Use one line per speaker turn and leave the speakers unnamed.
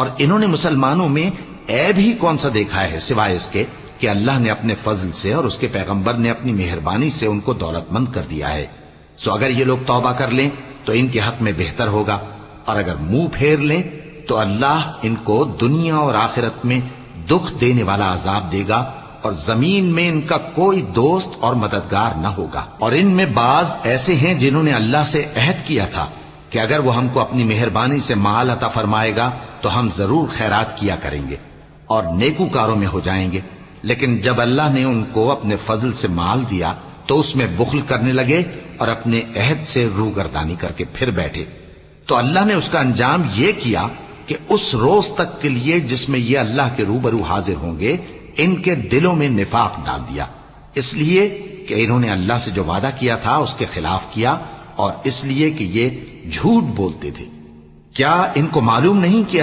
اور انہوں نے مسلمانوں میں عیب ہی کون سا دیکھا ہے سوائے اس کے کہ اللہ نے اپنے فضل سے اور اس کے پیغمبر نے اپنی مہربانی سے ان کو دولت مند کر دیا ہے. سو اگر یہ لوگ توبہ کر لیں تو ان کے حق میں بہتر ہوگا، اور اگر منہ پھیر لیں تو اللہ ان کو دنیا اور آخرت میں دکھ دینے والا عذاب دے گا، اور زمین میں ان کا کوئی دوست اور مددگار نہ ہوگا. اور ان میں بعض ایسے ہیں جنہوں نے اللہ سے عہد کیا تھا کہ اگر وہ ہم کو اپنی مہربانی سے مال عطا فرمائے گا تو ہم ضرور خیرات کیا کریں گے اور نیکوکاروں میں ہو جائیں گے. لیکن جب اللہ نے ان کو اپنے فضل سے مال دیا تو اس میں بخل کرنے لگے اور اپنے عہد سے روگردانی کر کے پھر بیٹھے. تو اللہ نے اس کا انجام یہ کیا کہ اس روز تک کے لیے جس میں یہ اللہ کے روبرو حاضر ہوں گے ان کے دلوں میں نفاق ڈال دیا، اس لیے کہ انہوں نے اللہ سے جو وعدہ کیا تھا اس کے خلاف کیا، اور اس لیے کہ یہ جھوٹ بولتے تھے. کیا ان کو معلوم نہیں کہ